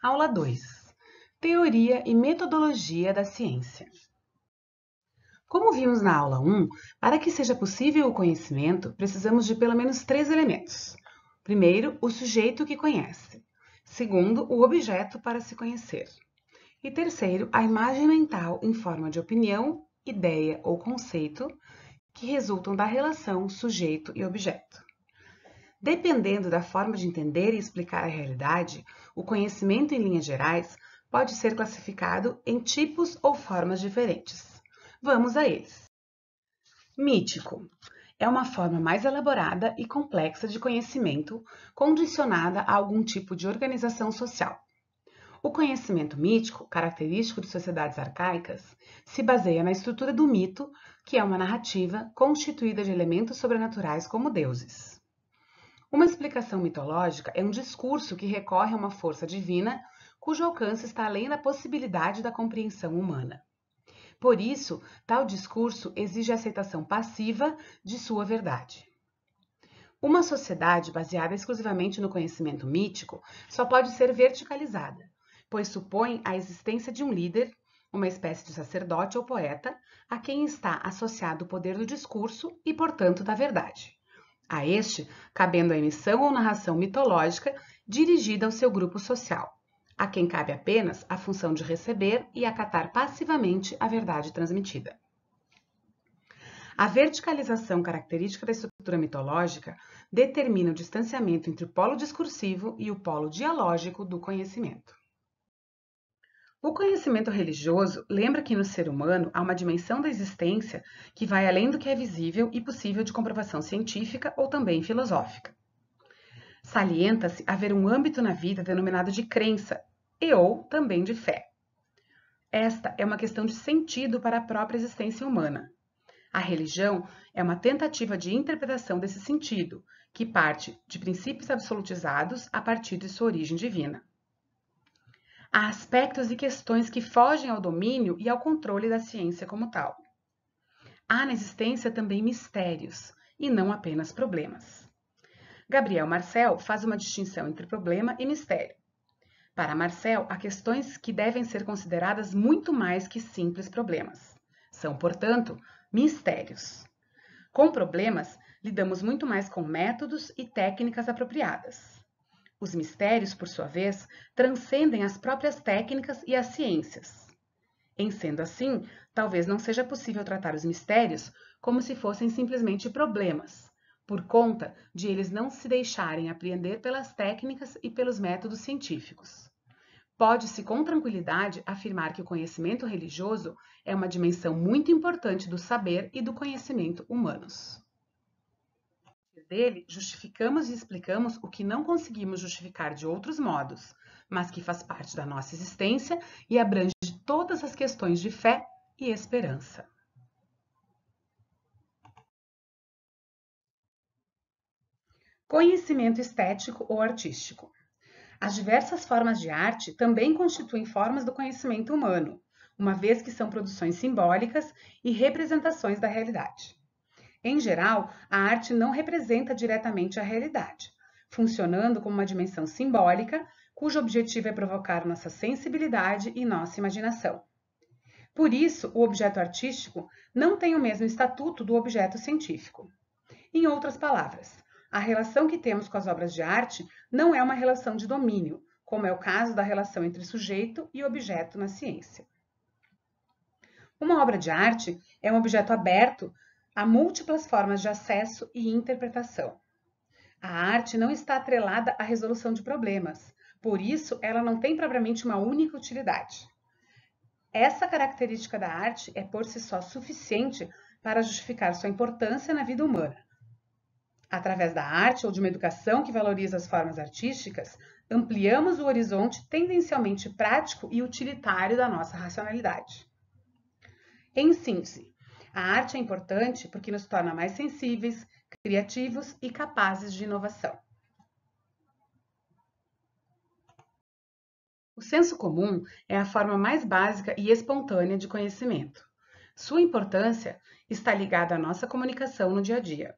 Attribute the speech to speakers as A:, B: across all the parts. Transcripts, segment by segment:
A: Aula 2. Teoria e metodologia da ciência. Como vimos na aula 1, para que seja possível o conhecimento, precisamos de pelo menos 3 elementos. Primeiro, o sujeito que conhece. Segundo, o objeto para se conhecer. E terceiro, a imagem mental em forma de opinião, ideia ou conceito que resultam da relação sujeito e objeto. Dependendo da forma de entender e explicar a realidade, o conhecimento em linhas gerais pode ser classificado em tipos ou formas diferentes. Vamos a eles. Mítico é uma forma mais elaborada e complexa de conhecimento condicionada a algum tipo de organização social. O conhecimento mítico, característico de sociedades arcaicas, se baseia na estrutura do mito, que é uma narrativa constituída de elementos sobrenaturais como deuses. Uma explicação mitológica é um discurso que recorre a uma força divina cujo alcance está além da possibilidade da compreensão humana. Por isso, tal discurso exige a aceitação passiva de sua verdade. Uma sociedade baseada exclusivamente no conhecimento mítico só pode ser verticalizada, pois supõe a existência de um líder, uma espécie de sacerdote ou poeta, a quem está associado o poder do discurso e, portanto, da verdade. A este, cabendo a emissão ou narração mitológica dirigida ao seu grupo social, a quem cabe apenas a função de receber e acatar passivamente a verdade transmitida. A verticalização característica da estrutura mitológica determina o distanciamento entre o polo discursivo e o polo dialógico do conhecimento. O conhecimento religioso lembra que no ser humano há uma dimensão da existência que vai além do que é visível e possível de comprovação científica ou também filosófica. Salienta-se haver um âmbito na vida denominado de crença e ou também de fé. Esta é uma questão de sentido para a própria existência humana. A religião é uma tentativa de interpretação desse sentido, que parte de princípios absolutizados a partir de sua origem divina. Há aspectos e questões que fogem ao domínio e ao controle da ciência como tal. Há na existência também mistérios, e não apenas problemas. Gabriel Marcel faz uma distinção entre problema e mistério. Para Marcel, há questões que devem ser consideradas muito mais que simples problemas. São, portanto, mistérios. Com problemas, lidamos muito mais com métodos e técnicas apropriadas. Os mistérios, por sua vez, transcendem as próprias técnicas e as ciências. Em sendo assim, talvez não seja possível tratar os mistérios como se fossem simplesmente problemas, por conta de eles não se deixarem apreender pelas técnicas e pelos métodos científicos. Pode-se com tranquilidade afirmar que o conhecimento religioso é uma dimensão muito importante do saber e do conhecimento humanos. Dele, justificamos e explicamos o que não conseguimos justificar de outros modos, mas que faz parte da nossa existência e abrange todas as questões de fé e esperança. Conhecimento estético ou artístico. As diversas formas de arte também constituem formas do conhecimento humano, uma vez que são produções simbólicas e representações da realidade. Em geral, a arte não representa diretamente a realidade, funcionando como uma dimensão simbólica, cujo objetivo é provocar nossa sensibilidade e nossa imaginação. Por isso, o objeto artístico não tem o mesmo estatuto do objeto científico. Em outras palavras, a relação que temos com as obras de arte não é uma relação de domínio, como é o caso da relação entre sujeito e objeto na ciência. Uma obra de arte é um objeto aberto a múltiplas formas de acesso e interpretação. A arte não está atrelada à resolução de problemas, por isso ela não tem propriamente uma única utilidade. Essa característica da arte é por si só suficiente para justificar sua importância na vida humana. Através da arte ou de uma educação que valoriza as formas artísticas, ampliamos o horizonte tendencialmente prático e utilitário da nossa racionalidade. Em síntese, a arte é importante porque nos torna mais sensíveis, criativos e capazes de inovação. O senso comum é a forma mais básica e espontânea de conhecimento. Sua importância está ligada à nossa comunicação no dia a dia.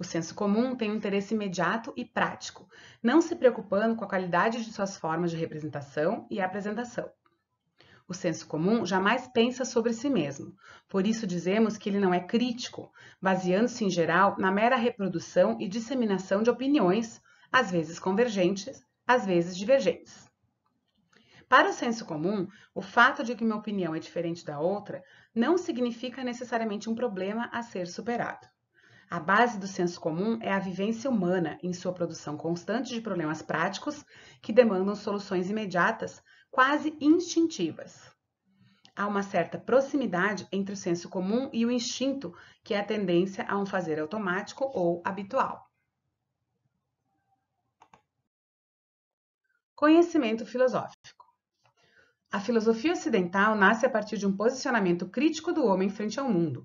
A: O senso comum tem um interesse imediato e prático, não se preocupando com a qualidade de suas formas de representação e apresentação. O senso comum jamais pensa sobre si mesmo, por isso dizemos que ele não é crítico, baseando-se em geral na mera reprodução e disseminação de opiniões, às vezes convergentes, às vezes divergentes. Para o senso comum, o fato de que uma opinião é diferente da outra não significa necessariamente um problema a ser superado. A base do senso comum é a vivência humana em sua produção constante de problemas práticos que demandam soluções imediatas, quase instintivas. Há uma certa proximidade entre o senso comum e o instinto, que é a tendência a um fazer automático ou habitual. Conhecimento filosófico. A filosofia ocidental nasce a partir de um posicionamento crítico do homem frente ao mundo,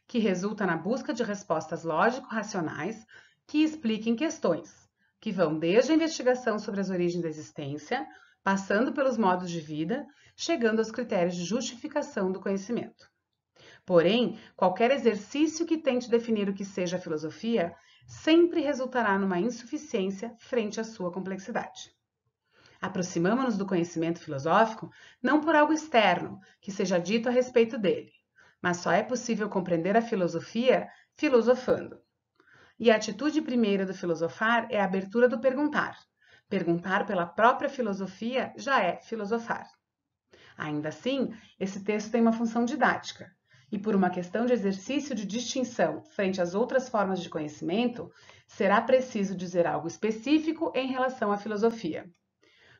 A: que resulta na busca de respostas lógico-racionais que expliquem questões, que vão desde a investigação sobre as origens da existência, passando pelos modos de vida, chegando aos critérios de justificação do conhecimento. Porém, qualquer exercício que tente definir o que seja a filosofia sempre resultará numa insuficiência frente à sua complexidade. Aproximamo-nos do conhecimento filosófico não por algo externo que seja dito a respeito dele, mas só é possível compreender a filosofia filosofando. E a atitude primeira do filosofar é a abertura do perguntar. Perguntar pela própria filosofia já é filosofar. Ainda assim, esse texto tem uma função didática, e por uma questão de exercício de distinção frente às outras formas de conhecimento, será preciso dizer algo específico em relação à filosofia.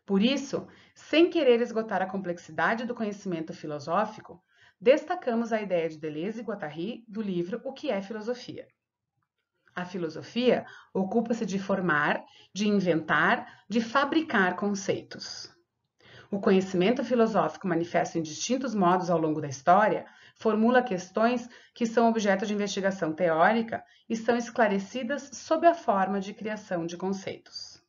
A: Por isso, sem querer esgotar a complexidade do conhecimento filosófico, destacamos a ideia de Deleuze e Guattari do livro O que é Filosofia? A filosofia ocupa-se de formar, de inventar, de fabricar conceitos. O conhecimento filosófico manifesto em distintos modos ao longo da história formula questões que são objeto de investigação teórica e são esclarecidas sob a forma de criação de conceitos.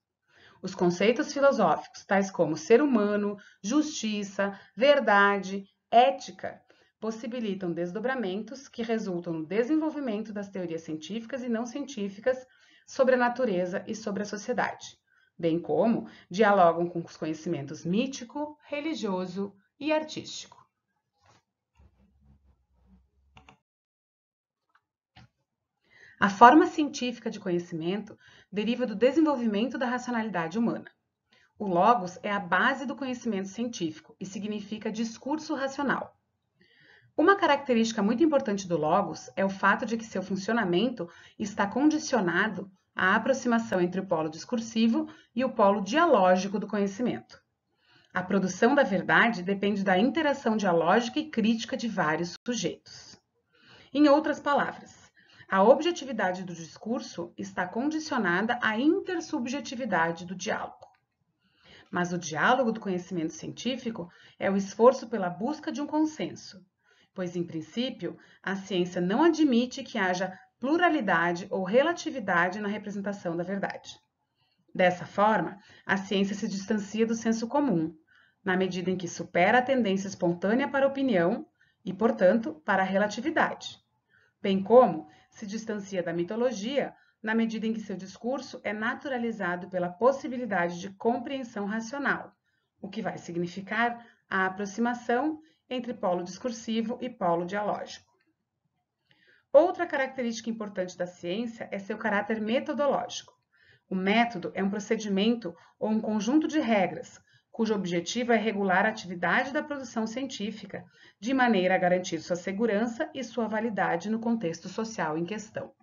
A: Os conceitos filosóficos, tais como ser humano, justiça, verdade, ética, possibilitam desdobramentos que resultam no desenvolvimento das teorias científicas e não científicas sobre a natureza e sobre a sociedade, bem como dialogam com os conhecimentos mítico, religioso e artístico. A forma científica de conhecimento deriva do desenvolvimento da racionalidade humana. O logos é a base do conhecimento científico e significa discurso racional. Uma característica muito importante do logos é o fato de que seu funcionamento está condicionado à aproximação entre o polo discursivo e o polo dialógico do conhecimento. A produção da verdade depende da interação dialógica e crítica de vários sujeitos. Em outras palavras, a objetividade do discurso está condicionada à intersubjetividade do diálogo. Mas o diálogo do conhecimento científico é o esforço pela busca de um consenso, pois, em princípio, a ciência não admite que haja pluralidade ou relatividade na representação da verdade. Dessa forma, a ciência se distancia do senso comum, na medida em que supera a tendência espontânea para a opinião e, portanto, para a relatividade, bem como se distancia da mitologia na medida em que seu discurso é naturalizado pela possibilidade de compreensão racional, o que vai significar a aproximação entre polo discursivo e polo dialógico. Outra característica importante da ciência é seu caráter metodológico. O método é um procedimento ou um conjunto de regras, cujo objetivo é regular a atividade da produção científica, de maneira a garantir sua segurança e sua validade no contexto social em questão.